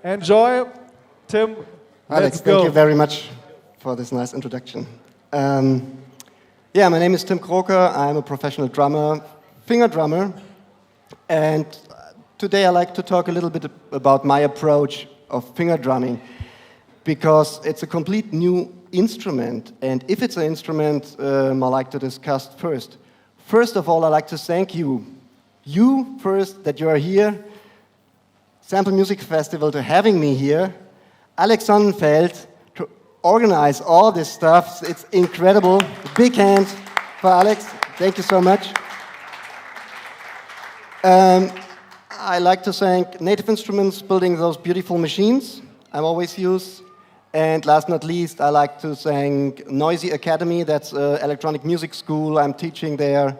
Enjoy, Tim. Alex, Let's go. thank you very much for this nice introduction. My name is Tim Kroker. I'm a professional drummer, finger drummer, and today I like to talk a little bit about my approach of finger drumming, because it's a complete new instrument, and if it's an instrument, I like to discuss first. First of all, I like to thank you first, that you are here, Sample Music Festival, to having me here, Alex Sonnenfeld, to organize all this stuff. It's incredible. Big hand for Alex. Thank you so much. I like to thank Native Instruments building those beautiful machines I always use. And last but not least, I like to thank Noisy Academy. That's an electronic music school I'm teaching there,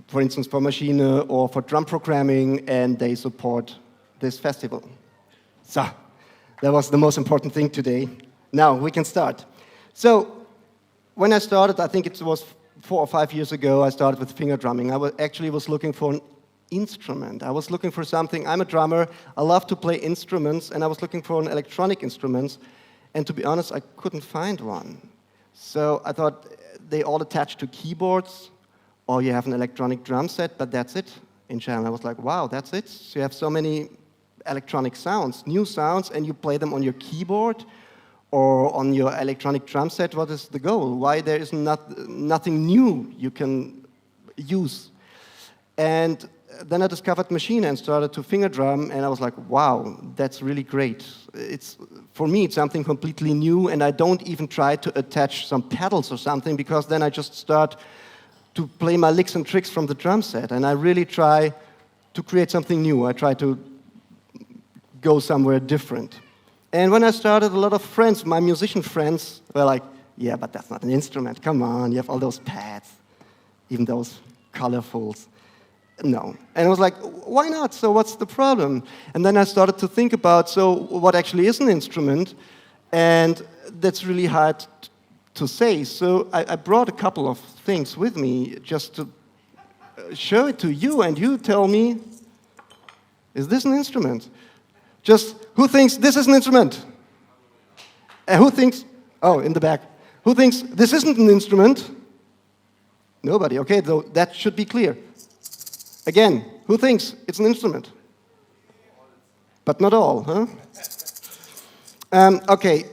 for instance, for machine or for drum programming, and they support this festival. So, that was the most important thing today. Now, we can start. So, when I started, I think it was 4 or 5 years ago, I started with finger drumming. I was looking for an instrument. I was looking for something. I'm a drummer. I love to play instruments, and I was looking for an electronic instrument. And to be honest, I couldn't find one. So I thought they all attach to keyboards, or you have an electronic drum set, but that's it in China. I was like, wow, that's it? So you have so many electronic sounds, new sounds, and you play them on your keyboard or on your electronic drum set. What is the goal? Why there is nothing new you can use? And then I discovered machine and started to finger drum, and I was like, wow, that's really great. For me, it's something completely new, and I don't even try to attach some pedals or something, because then I just start to play my licks and tricks from the drum set, and I really try to create something new. I try to go somewhere different. And when I started, a lot of friends, my musician friends, were like, yeah, but that's not an instrument. Come on, you have all those pads, even those colorfuls. No. And I was like, why not? So what's the problem? And then I started to think about, so what actually is an instrument? And that's really hard to say. So I brought a couple of things with me just to show it to you, and you tell me, is this an instrument? Just, who thinks this is an instrument? And who thinks, oh, in the back. Who thinks this isn't an instrument? Nobody. Okay, so that should be clear. Again, who thinks it's an instrument? But not all, huh? Okay,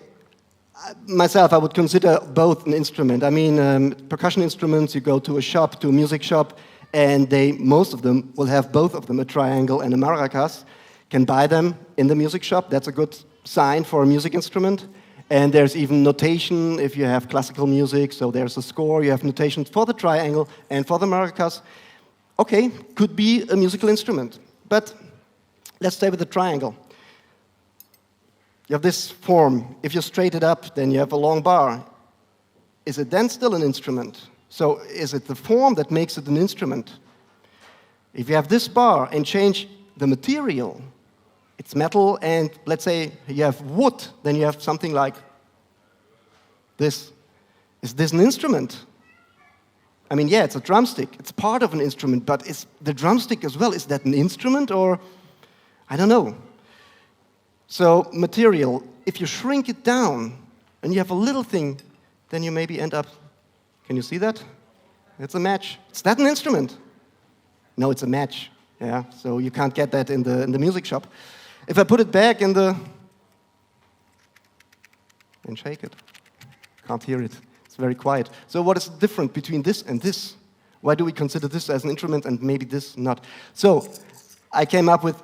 myself, I would consider both an instrument. I mean, percussion instruments, you go to a shop, to a music shop, and most of them will have both of them, a triangle and a maracas. Can buy them in the music shop. That's a good sign for a music instrument. And there's even notation if you have classical music, so there's a score, you have notation for the triangle and for the maracas. Okay, could be a musical instrument. But let's stay with the triangle. You have this form. If you straight it up, then you have a long bar. Is it then still an instrument? So is it the form that makes it an instrument? If you have this bar and change the material, it's metal, and let's say you have wood, then you have something like this. Is this an instrument? I mean, yeah, it's a drumstick. It's part of an instrument, but is the drumstick as well, is that an instrument, or I don't know. So material, if you shrink it down and you have a little thing, then you maybe end up, can you see that? It's a match. Is that an instrument? No, it's a match. Yeah, so you can't get that in the music shop. If I put it back and shake it, can't hear it. It's very quiet. So what is different between this and this? Why do we consider this as an instrument and maybe this not? So I came up with,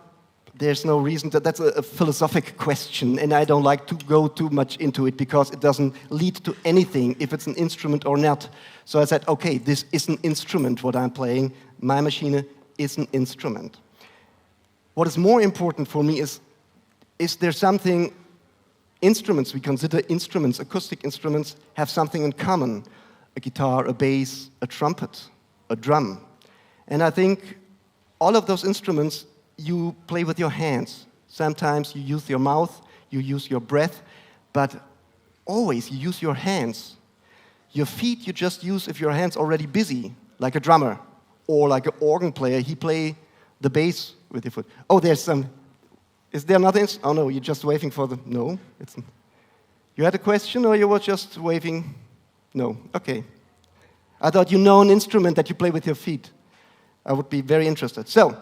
there's no reason, that's a philosophic question, and I don't like to go too much into it because it doesn't lead to anything if it's an instrument or not. So I said, okay, this is an instrument, what I'm playing. My machine is an instrument. What is more important for me is there something, instruments, we consider instruments, acoustic instruments, have something in common. A guitar, a bass, a trumpet, a drum. And I think all of those instruments you play with your hands. Sometimes you use your mouth, you use your breath, but always you use your hands. Your feet you just use if your hand's already busy, like a drummer, or like an organ player, he play the bass with your foot. Oh, there's some Is there nothing? Oh no, you're just waving for the, no. You had a question or you were just waving? No, okay. I thought you know an instrument that you play with your feet. I would be very interested. So,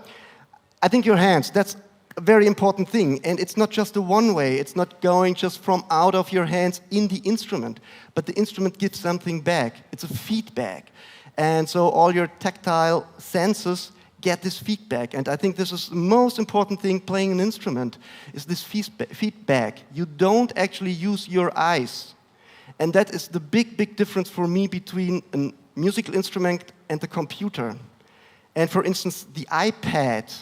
I think your hands, that's a very important thing. And it's not just a one way. It's not going just from out of your hands in the instrument. But the instrument gives something back. It's a feedback. And so all your tactile senses get this feedback. And I think this is the most important thing playing an instrument, is this feedback. You don't actually use your eyes. And that is the big, big difference for me between a musical instrument and the computer. And for instance, the iPad,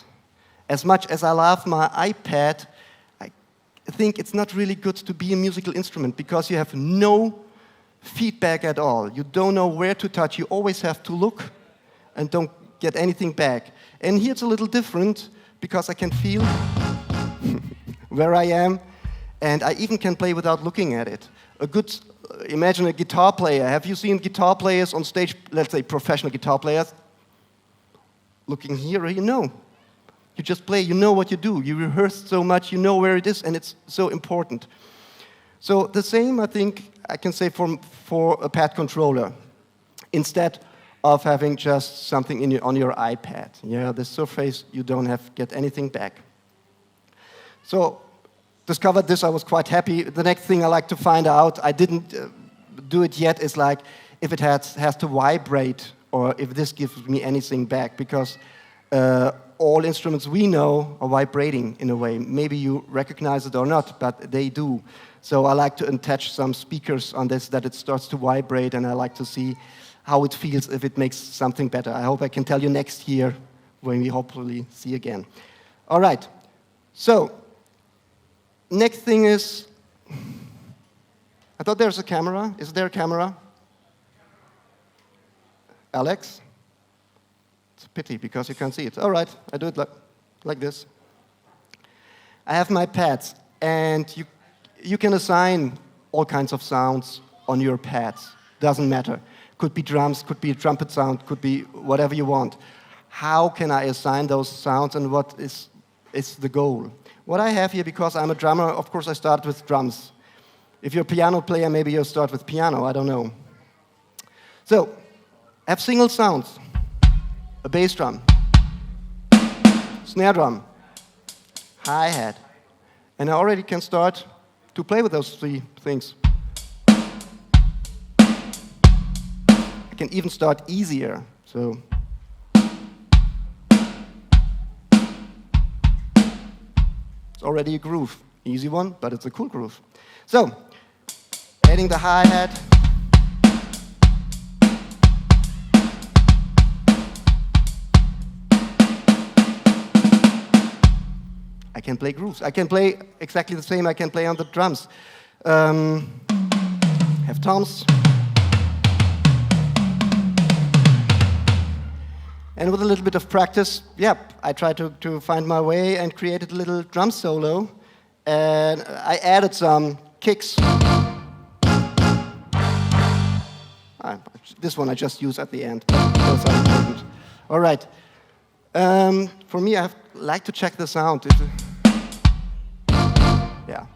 as much as I love my iPad, I think it's not really good to be a musical instrument because you have no feedback at all. You don't know where to touch. You always have to look and don't get anything back. And here it's a little different because I can feel where I am, and I even can play without looking at it. Imagine a guitar player. Have you seen guitar players on stage, let's say professional guitar players? Looking here, you know. You just play, you know what you do. You rehearse so much, you know where it is, and it's so important. So the same, I think, I can say for a pad controller, instead of having just something on your iPad. Yeah, the surface, you don't get anything back. So, discovered this, I was quite happy. The next thing I like to find out, I didn't do it yet, is like if it has to vibrate or if this gives me anything back, because all instruments we know are vibrating in a way. Maybe you recognize it or not, but they do. So I like to attach some speakers on this that it starts to vibrate, and I like to see how it feels if it makes something better. I hope I can tell you next year when we hopefully see again. All right, so next thing is, I thought there's a camera. Is there a camera? Alex? It's a pity because you can't see it. All right, I do it like this. I have my pads, and you can assign all kinds of sounds on your pads. Doesn't matter. Could be drums, could be a trumpet sound, could be whatever you want. How can I assign those sounds, and what is the goal? What I have here, because I'm a drummer, of course I start with drums. If you're a piano player, maybe you'll start with piano, I don't know. So, I have single sounds. A bass drum, snare drum, hi-hat. And I already can start to play with those three things. I can even start easier. So it's already a groove. Easy one, but it's a cool groove. So, adding the hi-hat. I can play grooves. I can play exactly the same I can play on the drums. Have toms. And with a little bit of practice, I tried to find my way and created a little drum solo. And I added some kicks. This one I just use at the end. Those are important. All right. For me, I like to check the sound. Yeah,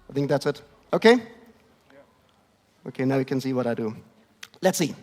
I think that's it. Okay? Yeah. Okay, now you can see what I do. Let's see.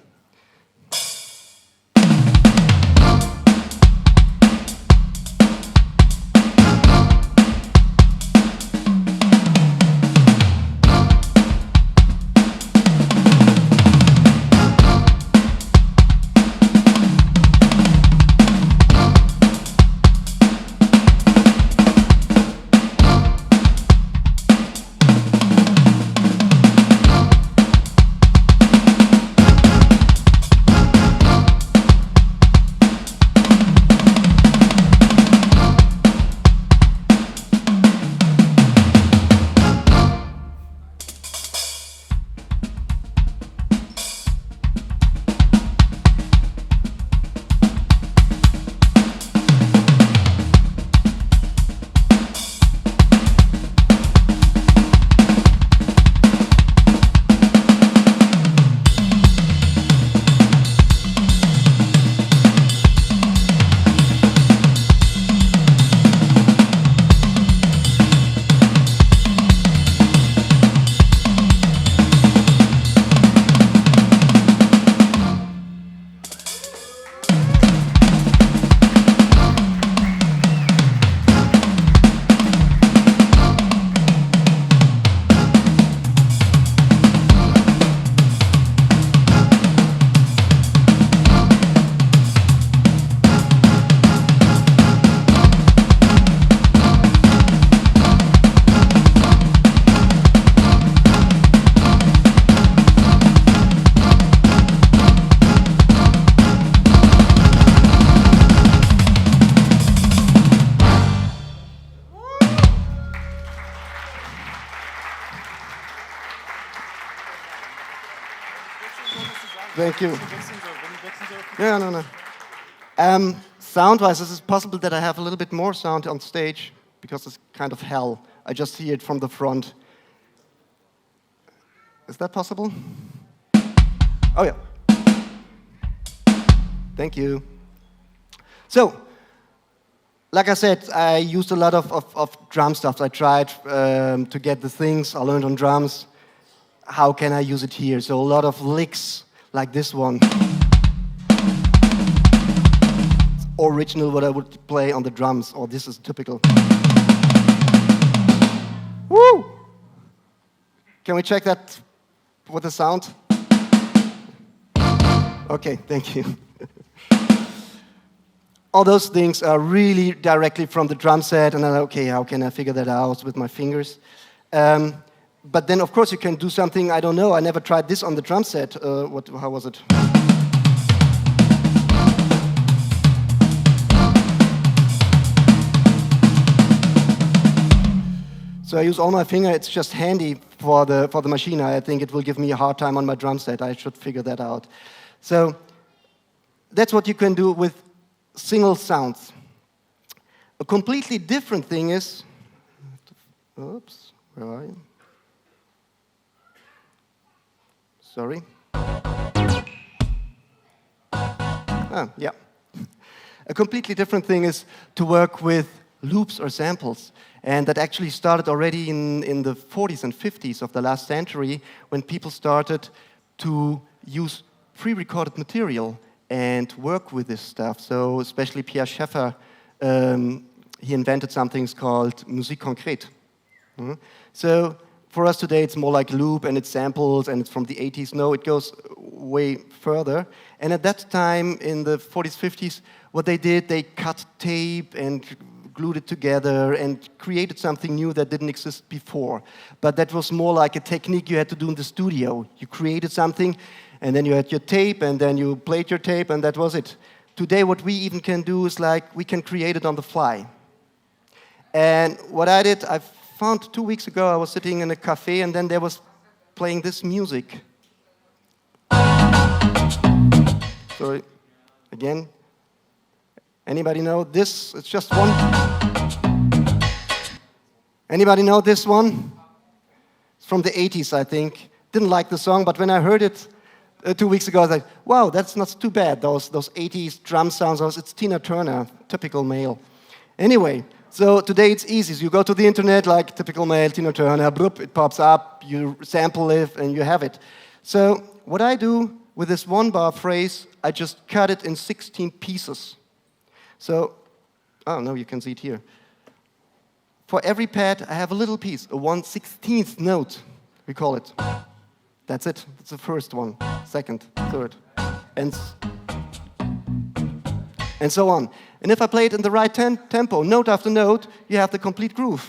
Thank you. Yeah, no. Sound-wise, is it possible that I have a little bit more sound on stage? Because it's kind of hell. I just hear it from the front. Is that possible? Oh, yeah. Thank you. So, like I said, I used a lot of drum stuff. I tried to get the things I learned on drums. How can I use it here? So a lot of licks like this one. Original what I would play on the drums, or this is typical. Woo! Can we check that with the sound? Okay, thank you. All those things are really directly from the drum set, and I'm like, okay, how can I figure that out with my fingers? But then, of course, you can do something, I don't know, I never tried this on the drum set. How was it? So I use all my finger, it's just handy for the machine. I think it will give me a hard time on my drum set. I should figure that out. So that's what you can do with single sounds. A completely different thing is, oops, where are you? Sorry. Yeah. A completely different thing is to work with loops or samples. And that actually started already in the 40s and 50s of the last century, when people started to use pre-recorded material and work with this stuff. So especially Pierre Schaeffer, he invented something called musique concrète. So for us today, it's more like loop and it's samples and it's from the 80s. No, it goes way further. And at that time, in the 40s, 50s, what they did, they cut tape and glued it together and created something new that didn't exist before. But that was more like a technique you had to do in the studio. You created something, and then you had your tape, and then you played your tape, and that was it. Today, what we even can do is like, we can create it on the fly. And what I did, I found 2 weeks ago, I was sitting in a cafe, and then there was playing this music. So, again, anybody know this? It's just one. Anybody know this one? It's from the 80s, I think. Didn't like the song, but when I heard it 2 weeks ago, I was like, wow, that's not too bad, those 80s drum sounds. It's Tina Turner, typical male. Anyway, so today it's easy. So you go to the internet, like typical male, Tina Turner, bloop, it pops up, you sample it, and you have it. So what I do with this one bar phrase, I just cut it in 16 pieces. So, oh no, you can see it here. For every pad, I have a little piece, a 1/16th note, we call it. That's it. It's the first one, second, third, and so on. And if I play it in the right tempo, note after note, you have the complete groove.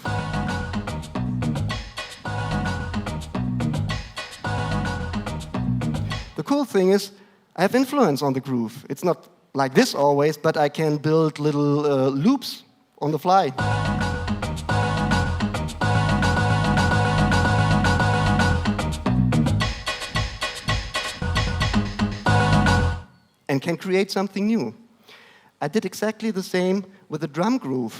The cool thing is, I have influence on the groove. It's not like this always, but I can build little loops on the fly. And can create something new. I did exactly the same with the drum groove.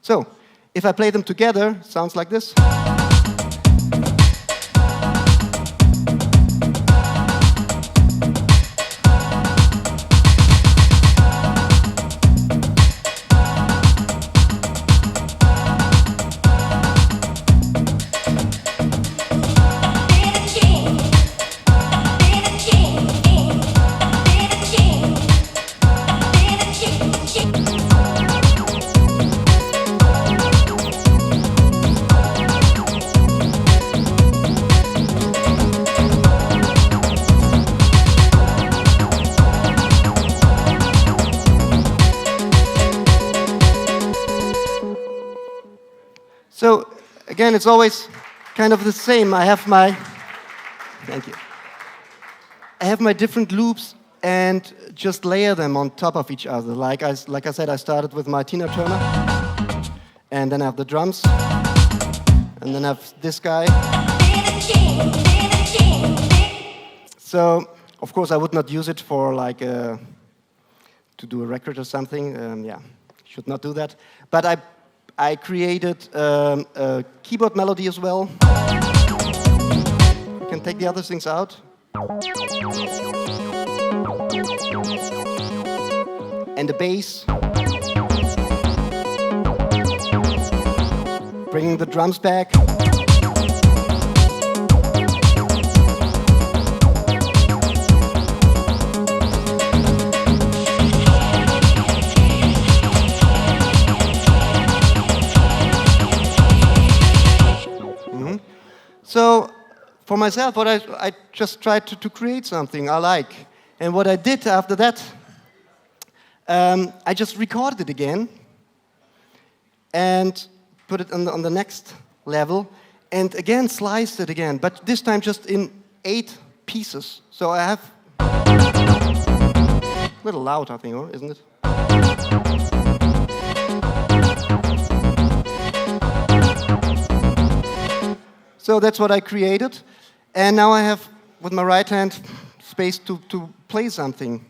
So, if I play them together, sounds like this. So, again, it's always kind of the same. I have my, thank you. I have my different loops and just layer them on top of each other. Like I said, I started with my Tina Turner. And then I have the drums. And then I have this guy. So, of course, I would not use it for like to do a record or something. Yeah, should not do that. But I created a keyboard melody as well. You can take the other things out. And the bass. Bringing the drums back. So, for myself, what I just tried to create something I like. And what I did after that, I just recorded it again and put it on the next level, and again sliced it again, but this time just in 8 pieces. So I have a little loud, I think, isn't it? So that's what I created, and now I have, with my right hand, space to play something.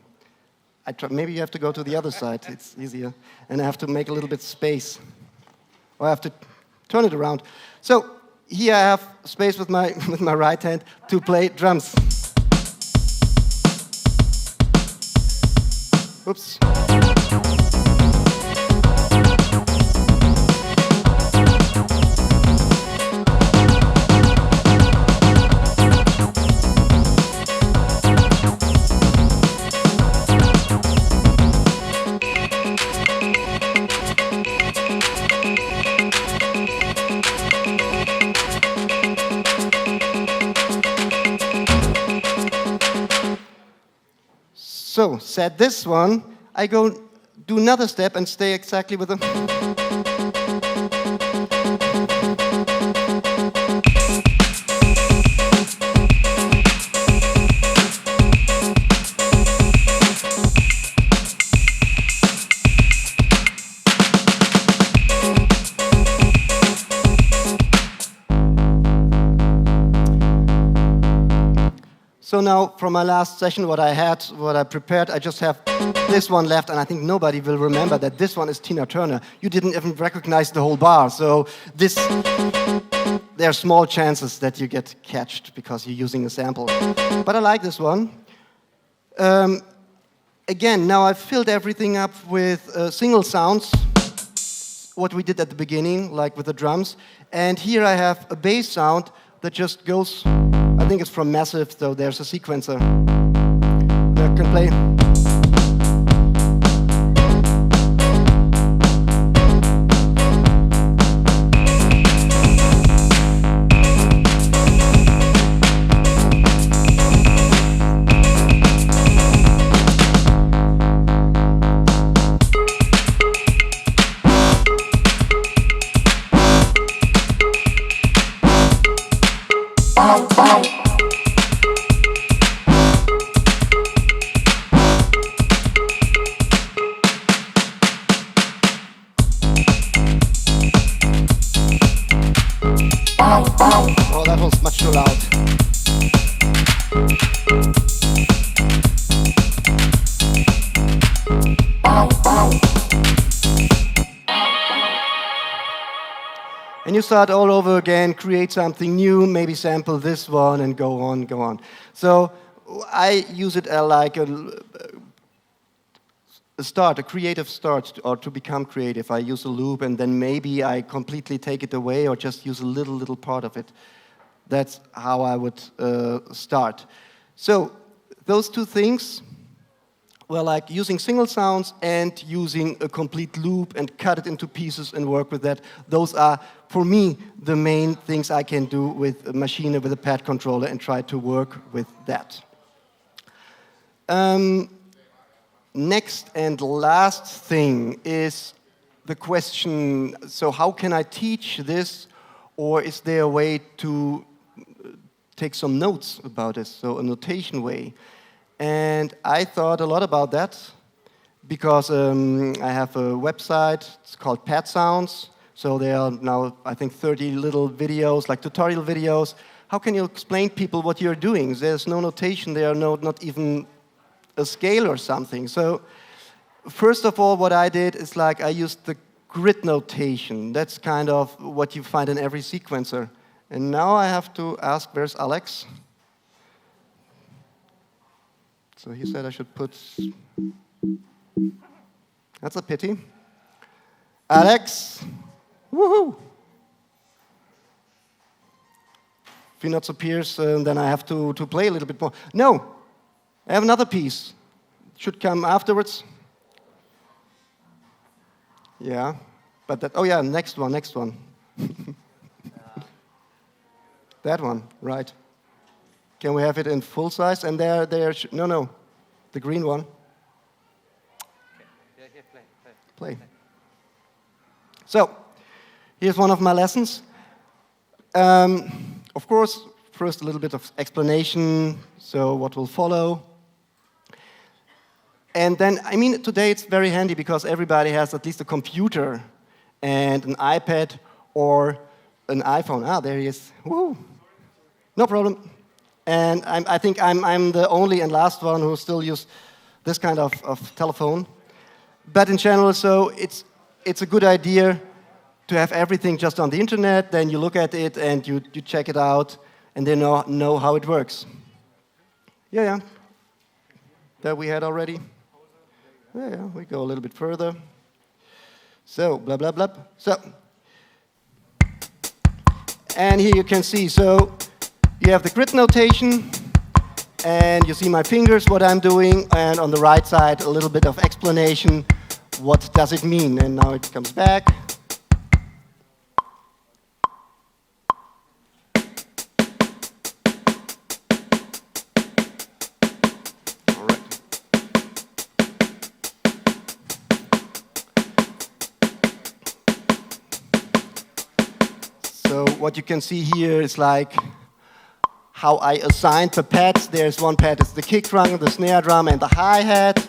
Maybe you have to go to the other side, it's easier, and I have to make a little bit space. Or I have to turn it around. So here I have space with my right hand to play drums. Oops. So, set this one, I go do another step and stay exactly with the... So now, from my last session, what I prepared, I just have this one left, and I think nobody will remember that this one is Tina Turner. You didn't even recognize the whole bar, so there are small chances that you get catched because you're using a sample. But I like this one. Again, now I've filled everything up with single sounds, what we did at the beginning, like with the drums. And here I have a bass sound that just goes... I think it's from Massive, so there's a sequencer that can play. Oh, that was much too loud. And you start all over again, create something new, maybe sample this one and go on, go on. So I use it like a creative start, or to become creative. I use a loop and then maybe I completely take it away or just use a little part of it. That's how I would start. So those two things were like using single sounds and using a complete loop and cut it into pieces and work with that. Those are, for me, the main things I can do with a machine, with a pad controller, and try to work with that. Next and last thing is the question, so how can I teach this, or is there a way to take some notes about this, so a notation way? And I thought a lot about that because I have a website, it's called Pad Sounds. So there are now, I think, 30 little videos, like tutorial videos. How can you explain people what you're doing? There's no notation, there are not even a scale or something. So first of all, what I did is like I used the grid notation. That's kind of what you find in every sequencer. And now I have to ask, where's Alex? So he said I should put... That's a pity. Alex, woohoo! If he not appears, then I have to play a little bit more. No, I have another piece. It should come afterwards. Yeah, but that, oh yeah, next one. That one, right. Can we have it in full size? And there, no, the green one. Yeah, Play. So, here's one of my lessons. Of course, first a little bit of explanation, so what will follow. And then, I mean, today it's very handy because everybody has at least a computer and an iPad or an iPhone. Ah, there he is. Woo! No problem. And I think I'm the only and last one who still use this kind of telephone. But in general, so it's a good idea to have everything just on the internet. Then you look at it and you check it out, and then know how it works. Yeah. That we had already. Yeah, we go a little bit further. So, blah, blah, blah. So, and here you can see, so you have the grid notation, and you see my fingers, what I'm doing, and on the right side, a little bit of explanation, what does it mean? And now it comes back. All right. So what you can see here is like how I assigned the pads. There's one pad, it's the kick drum, the snare drum, and the hi-hat.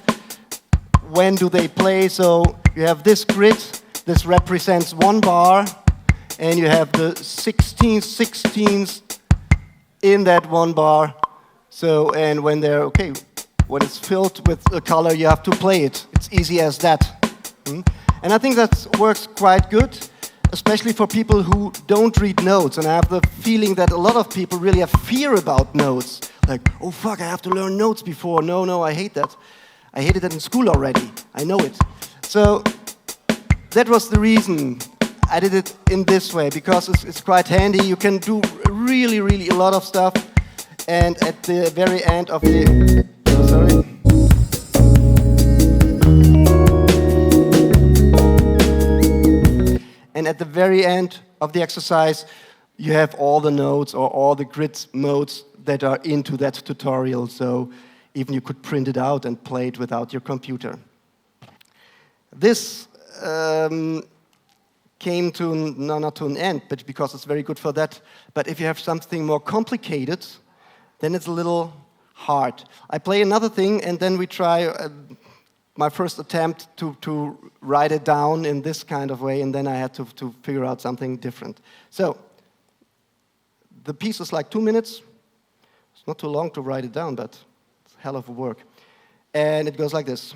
When do they play? So you have this grid. This represents one bar, and you have the 16/16 in that one bar. So, and when they're, okay, when it's filled with a color, you have to play it. It's easy as that. And I think that works quite good, especially for people who don't read notes. And I have the feeling that a lot of people really have fear about notes. Like, oh fuck, I have to learn notes before. No, I hate that. I hated it in school already. I know it. So that was the reason I did it in this way, because it's quite handy. You can do really a lot of stuff. And at the very end of the... Oh, sorry. And at the very end of the exercise, you have all the notes or all the grid modes that are into that tutorial. So even you could print it out and play it without your computer. This came to, not to an end, but because it's very good for that. But if you have something more complicated, then it's a little hard. I play another thing, and then we try my first attempt to write it down in this kind of way, and then I had to figure out something different. So the piece is like 2 minutes. It's not too long to write it down, but it's hell of a work. And it goes like this.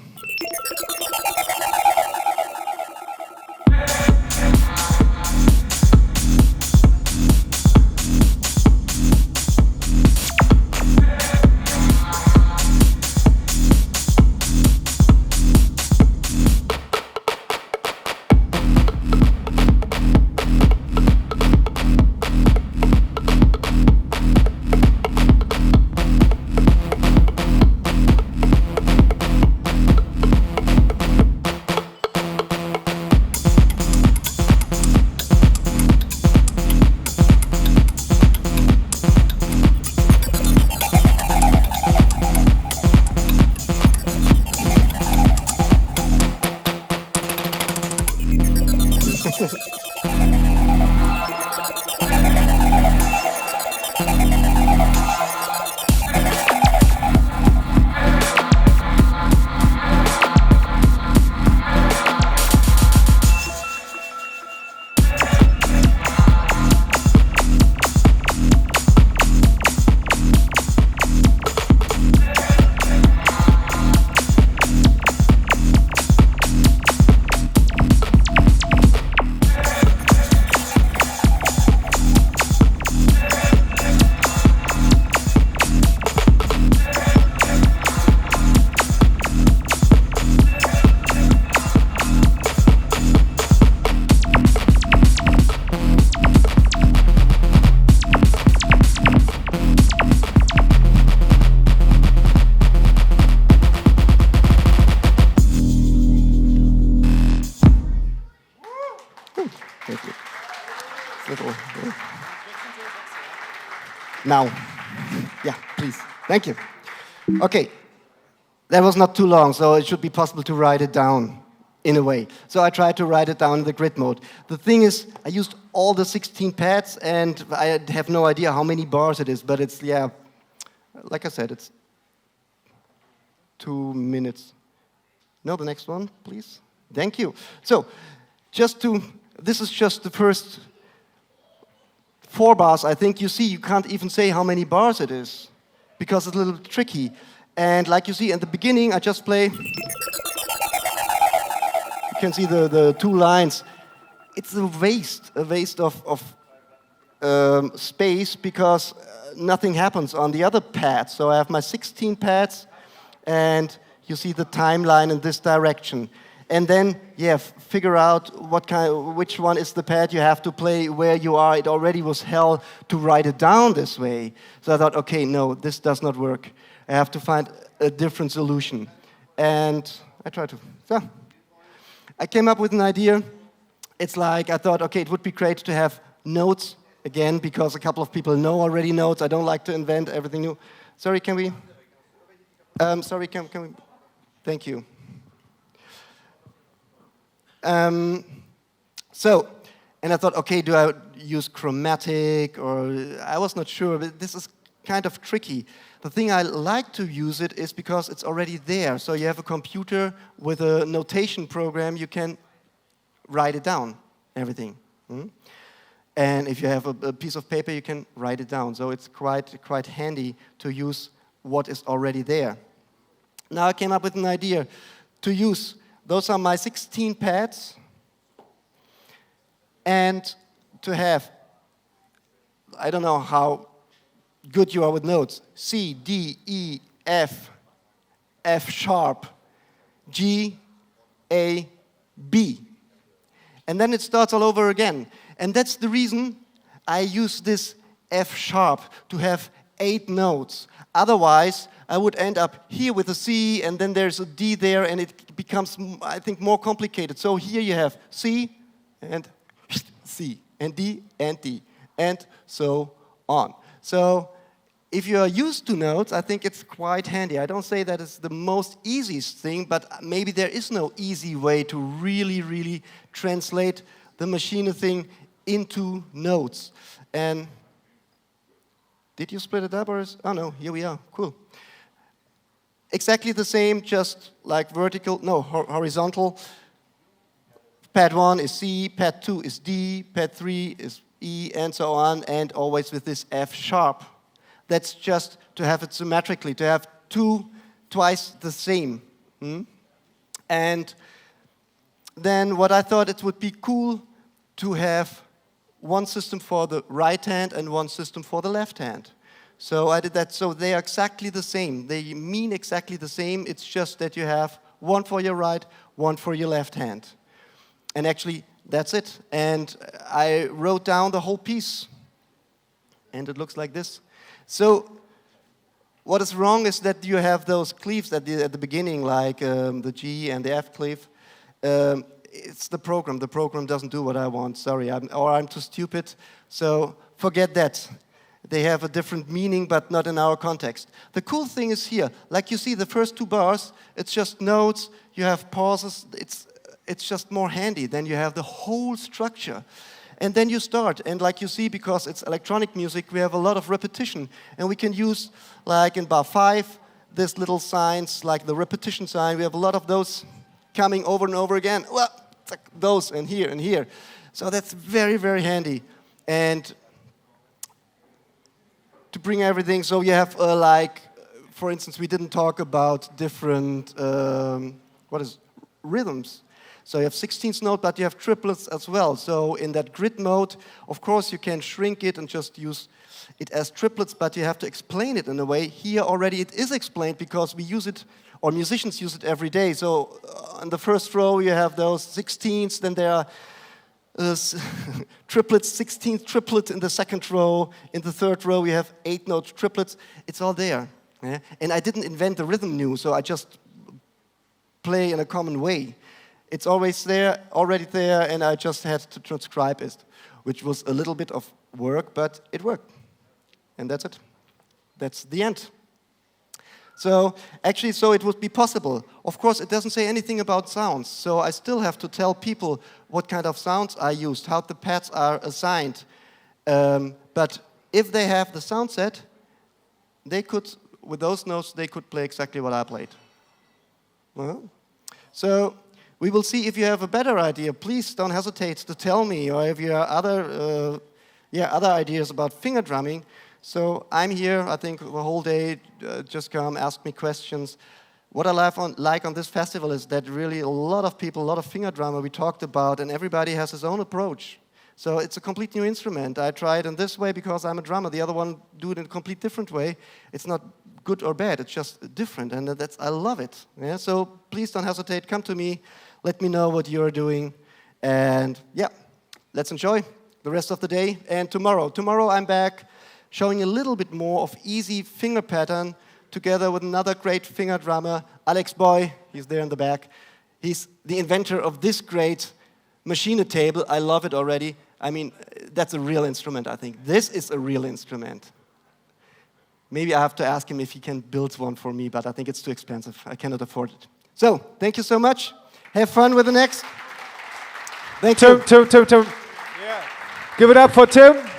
now. Yeah, please. Thank you. Okay, that was not too long, so it should be possible to write it down in a way. So I tried to write it down in the grid mode. The thing is, I used all the 16 pads, and I have no idea how many bars it is, but it's, yeah, like I said, it's 2 minutes. No, the next one, please. Thank you. So, this is just the first 4 bars. I think you see, you can't even say how many bars it is, because it's a little tricky. And like you see, at the beginning, I just play. You can see the 2 lines. It's a waste of space, because nothing happens on the other pads. So I have my 16 pads, and you see the timeline in this direction. And then, yeah, figure out which one is the pad you have to play where you are. It already was hell to write it down this way. So I thought, okay, no, this does not work. I have to find a different solution. And I tried to, I came up with an idea. It's like, I thought, okay, it would be great to have notes again, because a couple of people know already notes. I don't like to invent everything new. Sorry, can we? Can we? Thank you. And I thought, okay, do I use chromatic, or I was not sure, but this is kind of tricky. The thing I like to use it is because it's already there. So you have a computer with a notation program, you can write it down, everything. And if you have a piece of paper, you can write it down. So it's quite handy to use what is already there. Now I came up with an idea to use, those are my 16 pads, and to have, I don't know how good you are with notes, C, D, E, F, F sharp, G, A, B. And then it starts all over again. And that's the reason I use this F sharp, to have 8 notes. Otherwise, I would end up here with a C, and then there's a D there, and it becomes, I think, more complicated. So here you have C, and C, and D, and so on. So if you are used to notes, I think it's quite handy. I don't say that it's the most easiest thing, but maybe there is no easy way to really translate the machine thing into notes. And did you split it up, or is, oh no, here we are, cool. Exactly the same, just like horizontal. Pad 1 is C, pad 2 is D, pad 3 is E, and so on, and always with this F sharp. That's just to have it symmetrically, to have twice the same. And then what I thought, it would be cool to have one system for the right hand and one system for the left hand. So I did that, so they are exactly the same. They mean exactly the same, it's just that you have one for your right, one for your left hand. And actually, that's it. And I wrote down the whole piece. And it looks like this. So what is wrong is that you have those cleaves at the beginning, like the G and the F cleave. It's the program. The program doesn't do what I want. Sorry, I'm too stupid. So forget that. They have a different meaning, but not in our context. The cool thing is here, like you see the first 2 bars, it's just notes, you have pauses, it's just more handy. Then you have the whole structure. And then you start, and like you see, because it's electronic music, we have a lot of repetition. And we can use, like in bar 5, this little signs, like the repetition sign. We have a lot of those coming over and over again. Well, it's like those, and here, and here. So that's very handy. And to bring everything, so you have for instance, we didn't talk about different, rhythms. So you have 16th note, but you have triplets as well. So in that grid mode, of course, you can shrink it and just use it as triplets, but you have to explain it in a way. Here already it is explained, because we use it, or musicians use it every day. So in the first row, you have those 16ths, then there are triplets, 16th triplet in the second row. In the third row, we have 8-note triplets. It's all there. Yeah? And I didn't invent the rhythm new, so I just play in a common way. It's always there, already there, and I just had to transcribe it, which was a little bit of work, but it worked. And that's it. That's the end. So actually, so it would be possible. Of course, it doesn't say anything about sounds. So I still have to tell people what kind of sounds I used, how the pads are assigned. But if they have the sound set, they could, with those notes, they could play exactly what I played. So we will see if you have a better idea. Please don't hesitate to tell me, or if you have other ideas about finger drumming. So I'm here, I think, the whole day. Just come, ask me questions. What I like on this festival is that really a lot of people, a lot of finger drummer we talked about, and everybody has his own approach. So it's a complete new instrument. I try it in this way because I'm a drummer. The other one do it in a complete different way. It's not good or bad. It's just different, and I love it. Yeah. So please don't hesitate. Come to me. Let me know what you're doing, and yeah, let's enjoy the rest of the day. And tomorrow I'm back, showing a little bit more of easy finger pattern together with another great finger drummer, Alex Boy. He's there in the back. He's the inventor of this great machine table. I love it already. I mean, that's a real instrument, I think. This is a real instrument. Maybe I have to ask him if he can build one for me, but I think it's too expensive. I cannot afford it. So, thank you so much. Have fun with the next. Thank you. Tim. Yeah. Give it up for Tim.